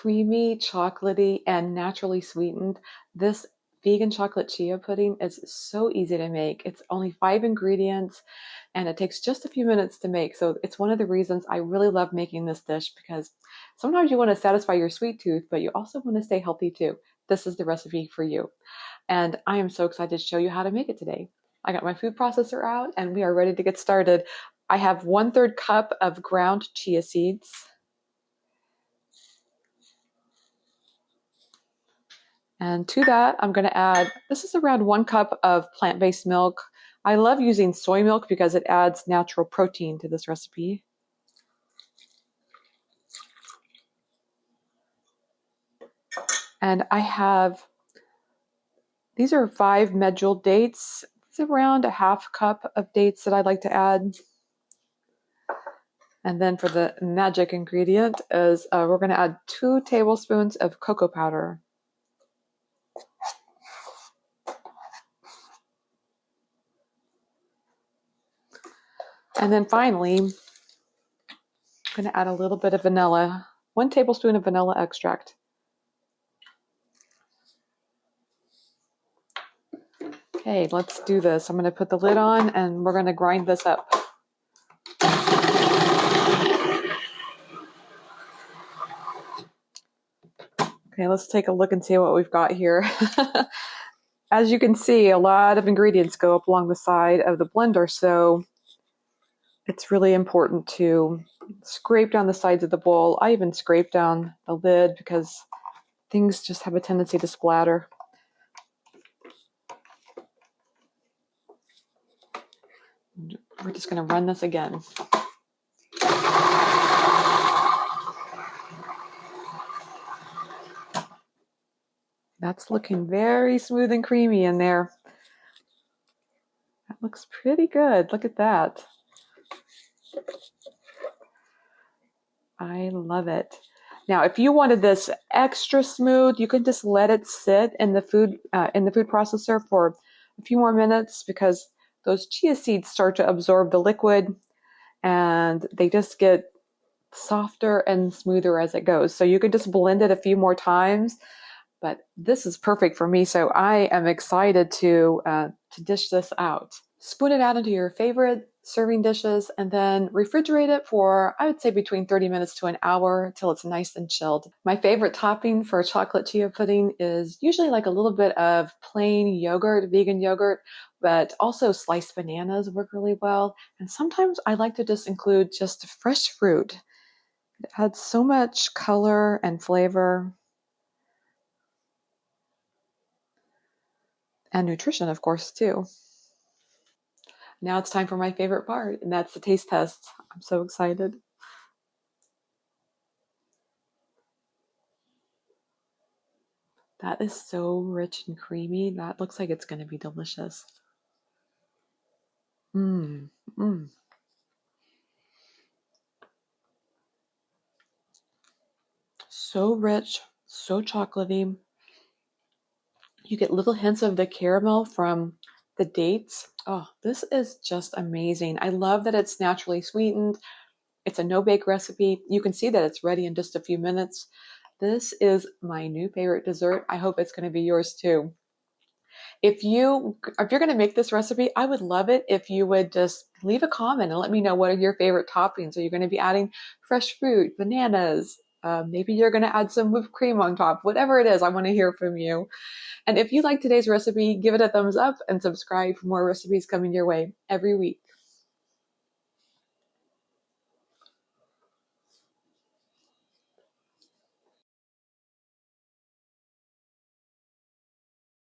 creamy, chocolatey, and naturally sweetened. This vegan chocolate chia pudding is so easy to make. It's only 5 ingredients and it takes just a few minutes to make. So it's one of the reasons I really love making this dish, because sometimes you want to satisfy your sweet tooth, but you also want to stay healthy too. This is the recipe for you. And I am so excited to show you how to make it today. I got my food processor out and we are ready to get started. I have 1/3 cup of ground chia seeds. And to that, I'm going to add, this is around 1 cup of plant-based milk. I love using soy milk because it adds natural protein to this recipe. And I have, these are 5 medjool dates. It's around a 1/2 cup of dates that I like to add. And then for the magic ingredient is we're going to add 2 tablespoons of cocoa powder. And then finally, I'm going to add a little bit of vanilla, 1 tablespoon of vanilla extract. Okay, let's do this. I'm going to put the lid on and we're going to grind this up. Okay, let's take a look and see what we've got here. As you can see, a lot of ingredients go up along the side of the blender, so it's really important to scrape down the sides of the bowl. I even scrape down the lid because things just have a tendency to splatter. We're just going to run this again. That's looking very smooth and creamy in there. That looks pretty good. Look at that. I love it. Now, if you wanted this extra smooth, you can just let it sit in the food processor for a few more minutes, because those chia seeds start to absorb the liquid and they just get softer and smoother as it goes. So you could just blend it a few more times, but this is perfect for me. So I am excited to dish this out. Spoon it out into your favorite serving dishes and then refrigerate it for, I would say, between 30 minutes to an hour till it's nice and chilled. My favorite topping for chocolate chia pudding is usually like a little bit of plain yogurt, vegan yogurt, but also sliced bananas work really well. And sometimes I like to just include just fresh fruit. It adds so much color and flavor and nutrition, of course, too. Now it's time for my favorite part, and that's the taste test. I'm so excited. That is so rich and creamy. That looks like it's going to be delicious. Mmm. Mmm. So rich, so chocolatey. You get little hints of the caramel from the dates. Oh, this is just amazing. I love that it's naturally sweetened. It's a no-bake recipe. You can see that it's ready in just a few minutes. This is my new favorite dessert. I hope it's going to be yours too. If you're going to make this recipe, I would love it if you would just leave a comment and let me know what are your favorite toppings. Are you going to be adding fresh fruit, bananas? Maybe you're going to add some whipped cream on top. Whatever it is, I want to hear from you. And if you like today's recipe, give it a thumbs up and subscribe for more recipes coming your way every week.